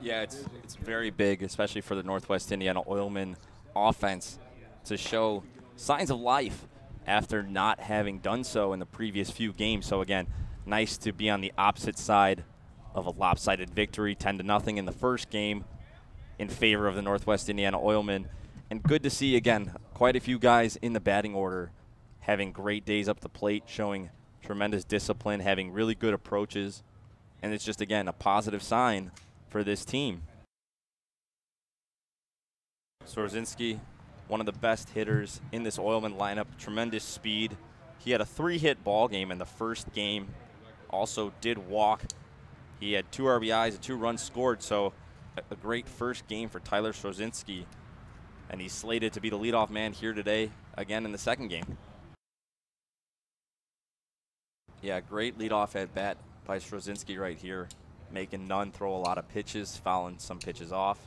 Yeah, it's very big, especially for the Northwest Indiana Oilmen offense, to show signs of life after not having done so in the previous few games. So again, nice to be on the opposite side of a lopsided victory, 10-0 in the first game in favor of the Northwest Indiana Oilmen. And good to see, again, quite a few guys in the batting order having great days up the plate, showing tremendous discipline, having really good approaches. And it's just, again, a positive sign for this team. Srozinski, one of the best hitters in this Oilman lineup, tremendous speed. He had a 3-hit ball game in the first game, also did walk. He had 2 RBIs and 2 runs scored, so a great first game for Tyler Srozinski. And he's slated to be the leadoff man here today, again in the second game. Yeah, great leadoff at bat by Srozinski right here, making none throw a lot of pitches, fouling some pitches off.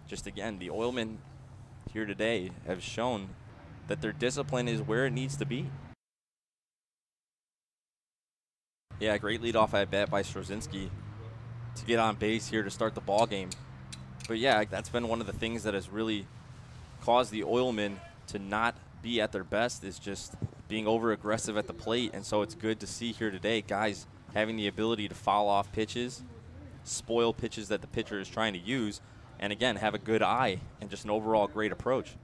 Just again, the Oilmen here today have shown that their discipline is where it needs to be. Yeah, great leadoff at bat by Srozinski to get on base here to start the ball game. But yeah, that's been one of the things that has really caused the Oilmen to not be at their best, is just being over aggressive at the plate. And so it's good to see here today guys having the ability to foul off pitches, spoil pitches that the pitcher is trying to use, and again, have a good eye and just an overall great approach.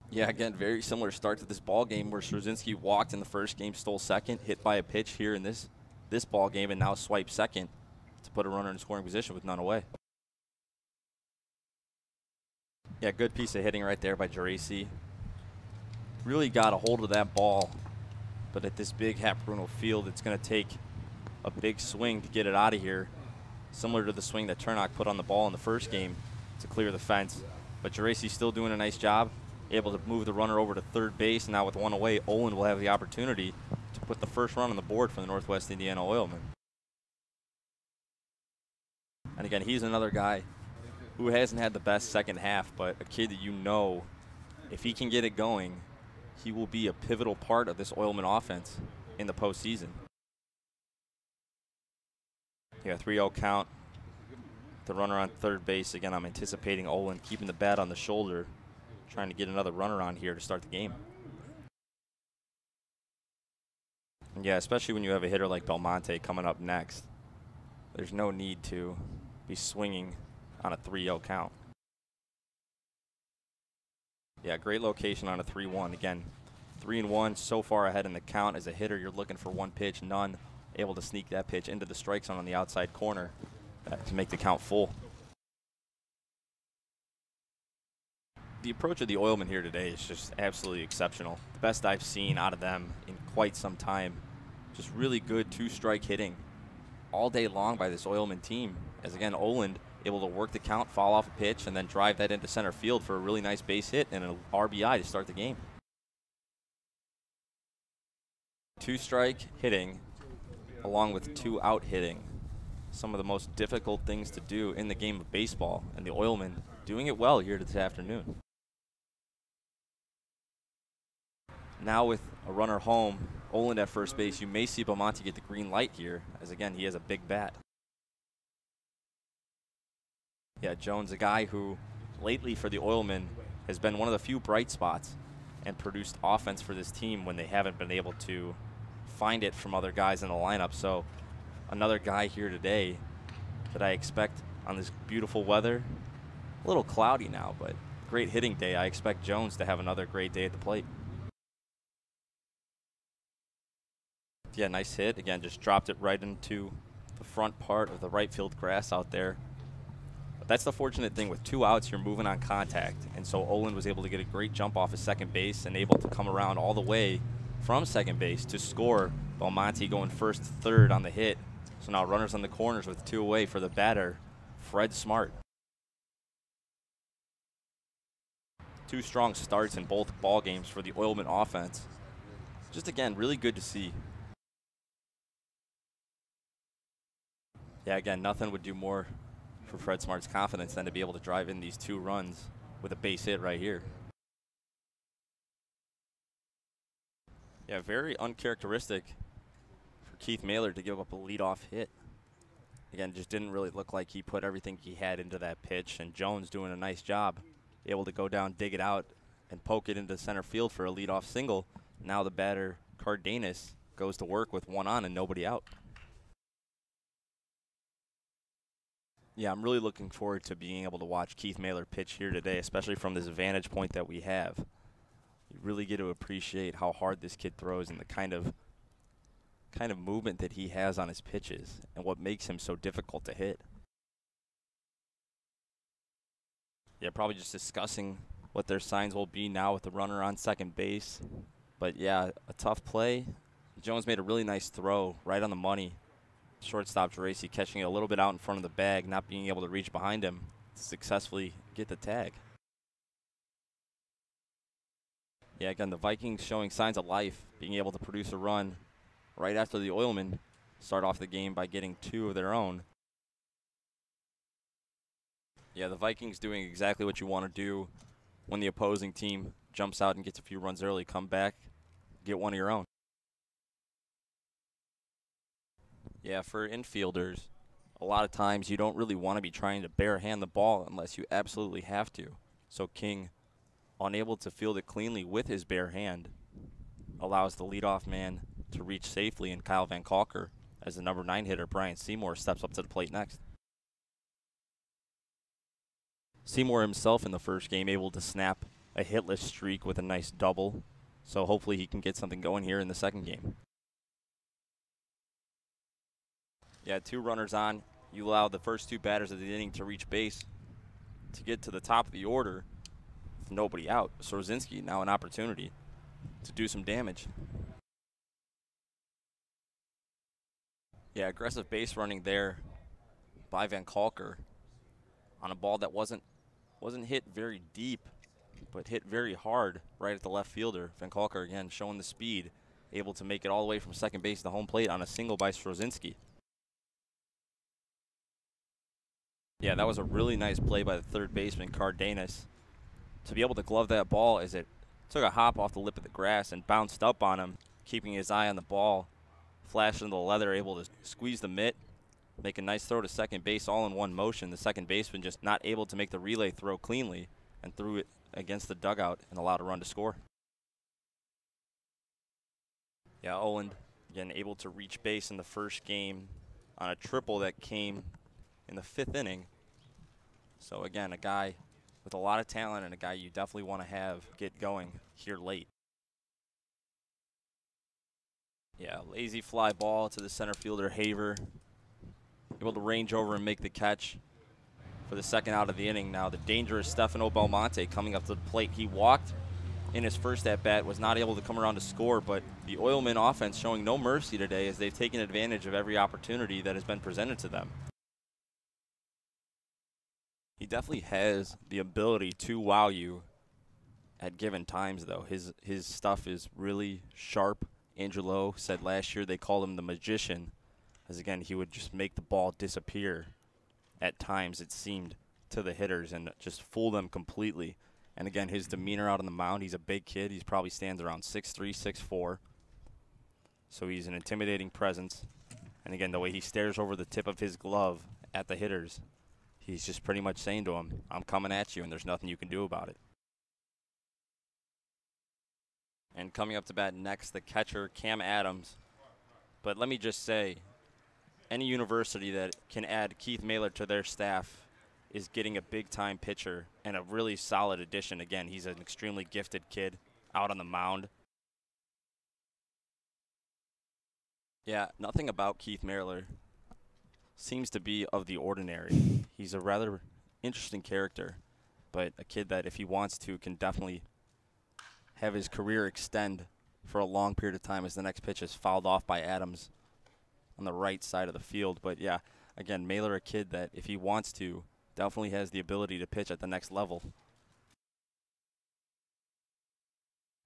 Yeah, again, very similar start to this ball game where Srozinski walked in the first game, stole second, hit by a pitch here in this ball game, and now swiped second to put a runner in scoring position with none away. Yeah, good piece of hitting right there by Geraci. Really got a hold of that ball, but at this big Hat Bruno field, it's going to take a big swing to get it out of here, similar to the swing that Turnock put on the ball in the first game to clear the fence. But Geraci's still doing a nice job, able to move the runner over to third base. Now with 1 away, Olin will have the opportunity to put the first run on the board for the Northwest Indiana Oilmen. And again, he's another guy who hasn't had the best second half, but a kid that, you know, if he can get it going, he will be a pivotal part of this Oilman offense in the postseason. Yeah, 3-0 count. The runner on third base. Again, I'm anticipating Olin keeping the bat on the shoulder, trying to get another runner on here to start the game. And yeah, especially when you have a hitter like Belmonte coming up next, there's no need to be swinging on a 3-0 count. Yeah, great location on a 3-1. Again, 3-1, so far ahead in the count. As a hitter, you're looking for one pitch, none. Able to sneak that pitch into the strike zone on the outside corner to make the count full. The approach of the Oilmen here today is just absolutely exceptional. The best I've seen out of them in quite some time. Just really good 2-strike hitting all day long by this Oilmen team. As again, Oland able to work the count, foul off a pitch, and then drive that into center field for a really nice base hit and an RBI to start the game. 2-strike hitting along with 2-out hitting. Some of the most difficult things to do in the game of baseball, and the Oilmen doing it well here this afternoon. Now with a runner home, Oland at first base, you may see Belmonte get the green light here, as again, he has a big bat. Yeah, Jones, a guy who lately for the Oilmen has been one of the few bright spots and produced offense for this team when they haven't been able to find it from other guys in the lineup. So another guy here today that I expect on this beautiful weather. A little cloudy now, but great hitting day. I expect Jones to have another great day at the plate. Yeah, nice hit. Again, just dropped it right into the front part of the right field grass out there. But that's the fortunate thing. With 2 outs, you're moving on contact. And so Olin was able to get a great jump off of second base and able to come around all the way from second base to score. Belmonte going first, third on the hit. So now runners on the corners with 2 away for the batter, Fred Smart. 2 strong starts in both ball games for the Oilmen offense. Just again, really good to see. Yeah, again, nothing would do more for Fred Smart's confidence than to be able to drive in these 2 runs with a base hit right here. Yeah, very uncharacteristic for Keith Mailer to give up a leadoff hit. Again, just didn't really look like he put everything he had into that pitch, and Jones doing a nice job, able to go down, dig it out, and poke it into center field for a leadoff single. Now the batter, Cardenas, goes to work with one on and nobody out. Yeah, I'm really looking forward to being able to watch Keith Mailer pitch here today, especially from this vantage point that we have. You really get to appreciate how hard this kid throws and the kind of movement that he has on his pitches and what makes him so difficult to hit. Yeah, probably just discussing what their signs will be now with the runner on second base. But yeah, a tough play. Jones made a really nice throw right on the money. Shortstop Geraci catching it a little bit out in front of the bag, not being able to reach behind him to successfully get the tag. Yeah, again, the Vikings showing signs of life, being able to produce a run right after the Oilmen start off the game by getting 2 of their own. Yeah, the Vikings doing exactly what you want to do when the opposing team jumps out and gets a few runs early. Come back, get one of your own. Yeah, for infielders, a lot of times you don't really want to be trying to barehand the ball unless you absolutely have to. So King, unable to field it cleanly with his bare hand, allows the leadoff man to reach safely, and Kyle Van Kalker, as the number 9 hitter, Brian Seymour, steps up to the plate next. Seymour himself in the first game able to snap a hitless streak with a nice double, so hopefully he can get something going here in the second game. Yeah, 2 runners on. You allow the first 2 batters of the inning to reach base to get to the top of the order with nobody out. Srozinski now an opportunity to do some damage. Yeah, aggressive base running there by Van Kalker on a ball that wasn't hit very deep, but hit very hard right at the left fielder. Van Kalker again showing the speed, able to make it all the way from second base to the home plate on a single by Srozinski. Yeah, that was a really nice play by the third baseman, Cardenas, to be able to glove that ball as it took a hop off the lip of the grass and bounced up on him, keeping his eye on the ball, flashing the leather, able to squeeze the mitt, make a nice throw to second base all in one motion. The second baseman just not able to make the relay throw cleanly and threw it against the dugout and allowed a run to score. Yeah, Oland, again, able to reach base in the first game on a triple that came in the 5th inning. So again, a guy with a lot of talent and a guy you definitely want to have get going here late. Yeah, lazy fly ball to the center fielder, Haver. Able to range over and make the catch for the second out of the inning. Now the dangerous Stefano Belmonte coming up to the plate. He walked in his first at-bat, was not able to come around to score, but the Oilmen offense showing no mercy today as they've taken advantage of every opportunity that has been presented to them. He definitely has the ability to wow you at given times, though. His stuff is really sharp. Angelo said last year they called him the magician, as again, he would just make the ball disappear at times, it seemed, to the hitters and just fool them completely. And again, his demeanor out on the mound, he's a big kid. He probably stands around 6'3", 6'4". So he's an intimidating presence. And again, the way he stares over the tip of his glove at the hitters, he's just pretty much saying to him, I'm coming at you and there's nothing you can do about it. And coming up to bat next, the catcher, Cam Adams. But let me just say, any university that can add Keith Mailer to their staff is getting a big-time pitcher and a really solid addition. Again, he's an extremely gifted kid out on the mound. Yeah, nothing about Keith Mailer seems to be of the ordinary. He's a rather interesting character, but a kid that if he wants to can definitely have his career extend for a long period of time as the next pitch is fouled off by Adams on the right side of the field. But yeah, again, Mailer, a kid that if he wants to, definitely has the ability to pitch at the next level.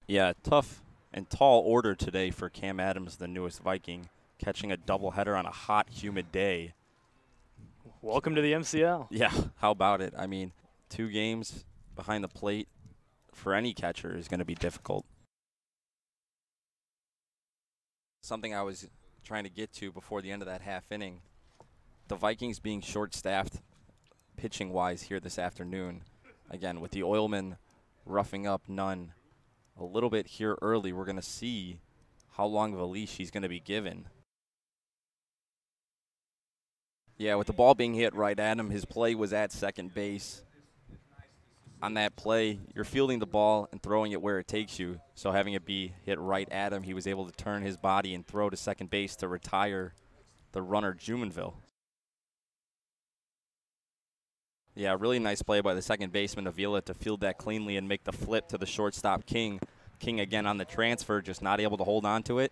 Yeah, tough and tall order today for Cam Adams, the newest Viking, catching a doubleheader on a hot, humid day. Welcome to the MCL. Yeah, how about it? I mean, 2 games behind the plate for any catcher is going to be difficult. Something I was trying to get to before the end of that half inning, the the Vikings being short-staffed pitching-wise here this afternoon, again, with the Oilmen roughing up none a little bit here early, we're going to see how long of a leash he's going to be given. Yeah, with the ball being hit right at him, his play was at second base. On that play, you're fielding the ball and throwing it where it takes you. So having it be hit right at him, he was able to turn his body and throw to second base to retire the runner, Jumonville. Yeah, really nice play by the second baseman, Avila, to field that cleanly and make the flip to the shortstop, King. King again on the transfer, just not able to hold on to it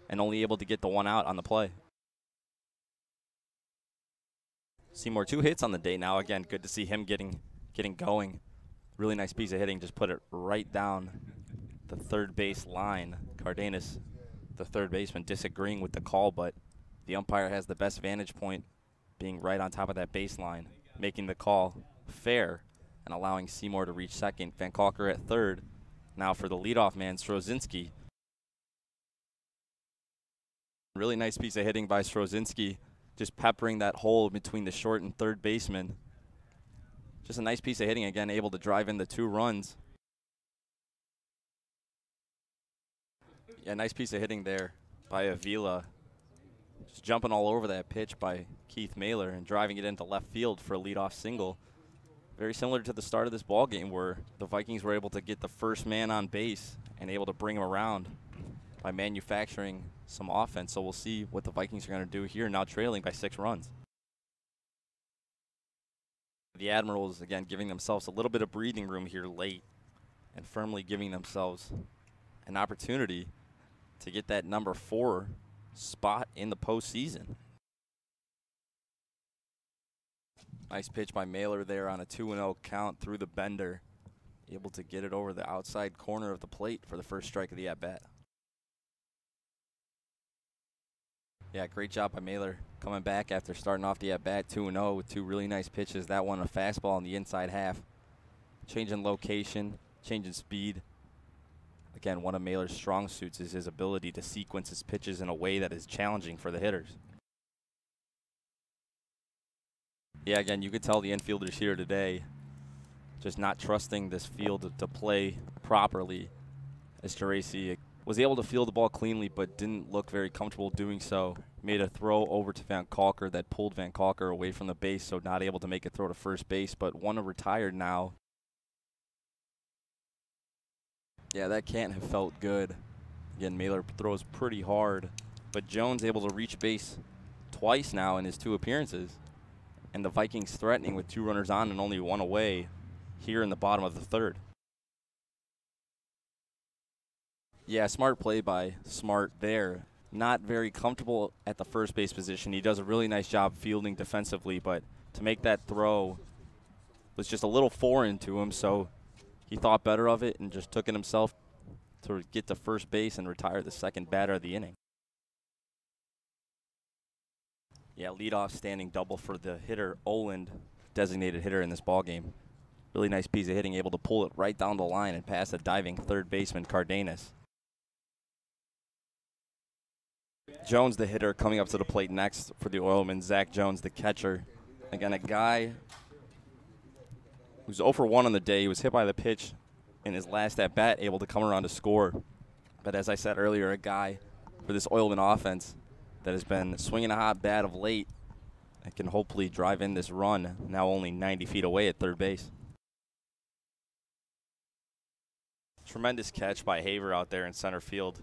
and only able to get the one out on the play. Seymour, 2 hits on the day now. Again, good to see him getting going. Really nice piece of hitting, just put it right down the third base line. Cardenas, the third baseman, disagreeing with the call, but the umpire has the best vantage point, being right on top of that baseline, making the call fair and allowing Seymour to reach second. Van Kalker at third. Now for the leadoff man, Strozinski. Really nice piece of hitting by Strozinski, just peppering that hole between the short and third baseman. Just a nice piece of hitting, again, able to drive in the 2 runs. Yeah, nice piece of hitting there by Avila. Just jumping all over that pitch by Keith Mailer and driving it into left field for a leadoff single. Very similar to the start of this ball game, where the Vikings were able to get the first man on base and able to bring him around by manufacturing some offense. So we'll see what the Vikings are going to do here, now trailing by 6 runs. The Admirals, again, giving themselves a little bit of breathing room here late and firmly giving themselves an opportunity to get that number 4 spot in the postseason. Nice pitch by Mailer there on a 2-0 count through the bender. Able to get it over the outside corner of the plate for the first strike of the at-bat. Yeah, great job by Mailer coming back after starting off the at-bat 2-0 with 2 really nice pitches. That one, a fastball in the inside half. Changing location, changing speed. Again, one of Mailer's strong suits is his ability to sequence his pitches in a way that is challenging for the hitters. Yeah, again, you could tell the infielders here today just not trusting this field to play properly, as Geraci was able to field the ball cleanly but didn't look very comfortable doing so. Made a throw over to Van Kalker that pulled Van Kalker away from the base, so not able to make a throw to first base, but one retired now. Yeah, that can't have felt good. Again, Mailer throws pretty hard, but Jones able to reach base twice now in his 2 appearances. And the Vikings threatening with 2 runners on and only 1 away here in the bottom of the 3rd. Yeah, smart play by Smart there. Not very comfortable at the first base position. He does a really nice job fielding defensively, but to make that throw was just a little foreign to him, so he thought better of it and just took it himself to get to first base and retire the second batter of the inning. Yeah, leadoff standing double for the hitter, Oland, designated hitter in this ballgame. Really nice piece of hitting, able to pull it right down the line and pass the diving third baseman, Cardenas. Jones, the hitter, coming up to the plate next for the Oilmen. Zach Jones, the catcher. Again, a guy who's 0 for 1 on the day. He was hit by the pitch in his last at-bat, able to come around to score. But as I said earlier, a guy for this Oilmen offense that has been swinging a hot bat of late and can hopefully drive in this run, now only 90 feet away at third base. Tremendous catch by Haver out there in center field.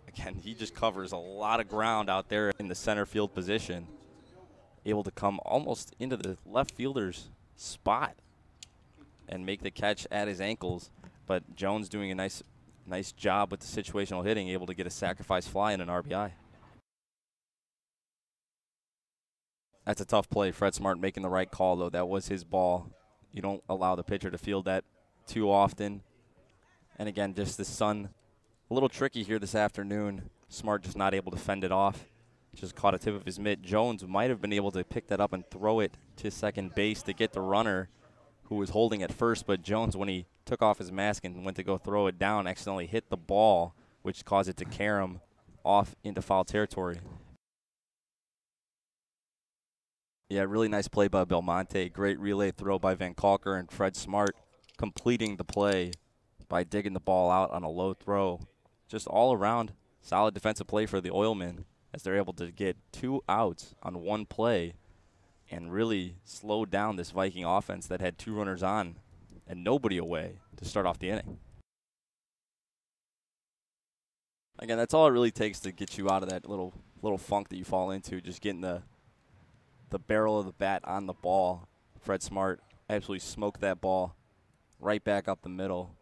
Again, he just covers a lot of ground out there in the center field position. Able to come almost into the left fielder's spot and make the catch at his ankles. But Jones doing a nice job with the situational hitting, able to get a sacrifice fly and an RBI. That's a tough play. Fred Smart making the right call, though. That was his ball. You don't allow the pitcher to field that too often. And again, just the sun, a little tricky here this afternoon. Smart just not able to fend it off. Just caught a tip of his mitt. Jones might have been able to pick that up and throw it to second base to get the runner who was holding at first. But Jones, when he took off his mask and went to go throw it down, accidentally hit the ball, which caused it to carry him off into foul territory. Yeah, really nice play by Belmonte. Great relay throw by Van Kalker, and Fred Smart completing the play by digging the ball out on a low throw. Just all around solid defensive play for the Oilmen as they're able to get 2 outs on 1 play and really slow down this Viking offense that had 2 runners on and nobody away to start off the inning. Again, that's all it really takes to get you out of that little funk that you fall into, just getting the barrel of the bat on the ball. Fred Smart absolutely smoked that ball right back up the middle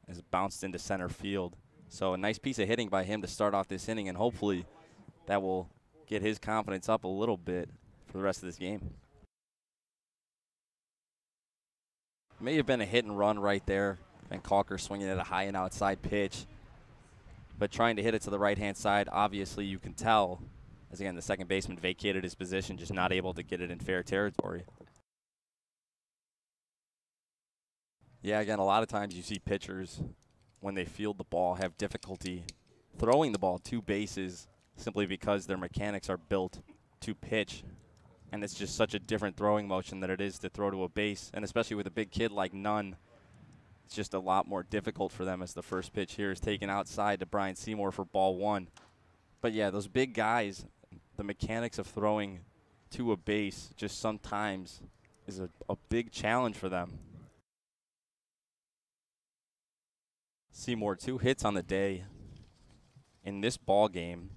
as it bounced into center field. So a nice piece of hitting by him to start off this inning, and hopefully that will get his confidence up a little bit for the rest of this game. May have been a hit and run right there. Van Kalker swinging at a high and outside pitch, but trying to hit it to the right-hand side. Obviously, you can tell, as again, the second baseman vacated his position, just not able to get it in fair territory. Yeah, again, a lot of times you see pitchers, when they field the ball, have difficulty throwing the ball 2 bases simply because their mechanics are built to pitch. And it's just such a different throwing motion than it is to throw to a base. And especially with a big kid like Nunn, it's just a lot more difficult for them as the first pitch here is taken outside to Brian Seymour for ball 1. But yeah, those big guys, the mechanics of throwing to a base just sometimes is a big challenge for them. Seymour, 2 hits on the day in this ball game.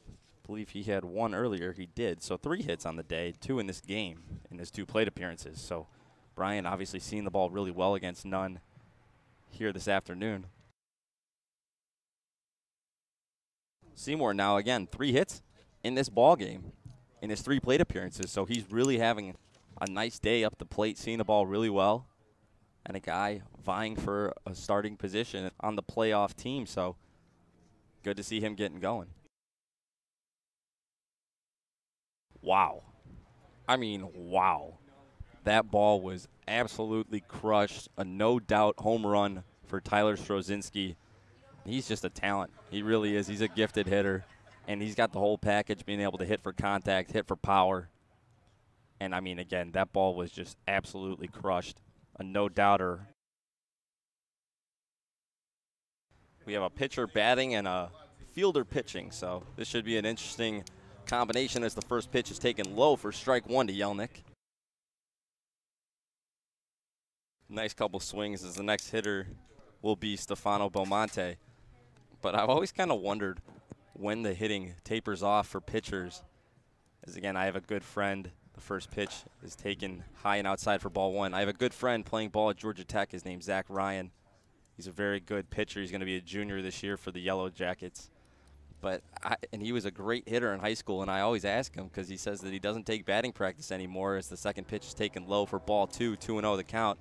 I believe he had 1 earlier. He did. So 3 hits on the day, 2 in this game in his 2 plate appearances. So Brian obviously seeing the ball really well against Nunn here this afternoon. Seymour now again 3 hits in this ball game in his 3 plate appearances. So he's really having a nice day up the plate, seeing the ball really well, and a guy vying for a starting position on the playoff team. So good to see him getting going. Wow. I mean, wow. That ball was absolutely crushed. A no-doubt home run for Tyler Strozinski. He's just a talent. He really is. He's a gifted hitter, and he's got the whole package, being able to hit for contact, hit for power. And, I mean, again, that ball was just absolutely crushed. A no-doubter. We have a pitcher batting and a fielder pitching, so this should be an interesting combination as the first pitch is taken low for strike 1 to Yelnick. Nice couple swings as the next hitter will be Stefano Belmonte. But I've always kind of wondered when the hitting tapers off for pitchers. As again, I have a good friend. The first pitch is taken high and outside for ball 1. I have a good friend playing ball at Georgia Tech. His name's Zach Ryan. He's a very good pitcher. He's going to be a junior this year for the Yellow Jackets. And he was a great hitter in high school, and I always ask him because he says that he doesn't take batting practice anymore as the second pitch is taken low for ball 2, 2-0 the count.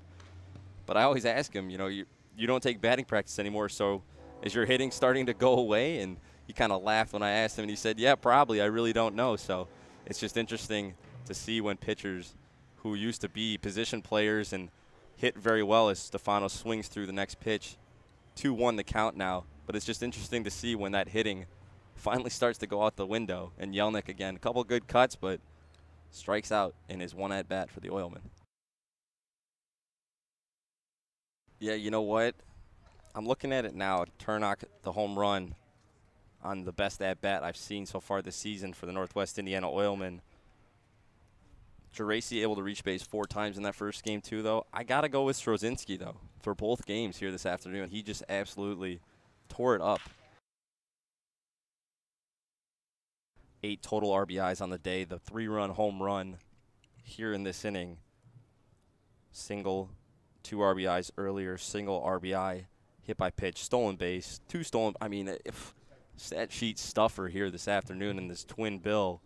But I always ask him, you don't take batting practice anymore, so is your hitting starting to go away? And he kind of laughed when I asked him, and he said, yeah, probably. I really don't know. So it's just interesting to see when pitchers who used to be position players and hit very well as Stefano swings through the next pitch. 2-1 the count now. But it's just interesting to see when that hitting finally starts to go out the window. And Yelnick, again, a couple good cuts, but strikes out in his 1 at-bat for the Oilmen. Yeah, you know what? I'm looking at it now. Turnock, the home run on the best at-bat I've seen so far this season for the Northwest Indiana Oilmen. Geraci able to reach base 4 times in that first game, too, though. I got to go with Strozinski, though, for both games here this afternoon. He just absolutely tore it up. 8 total RBIs on the day. The 3-run home run here in this inning. Single, 2 RBIs earlier, single RBI, hit by pitch, stolen base, 2 stolen. I mean, if stat sheet stuffer here this afternoon in this twin bill.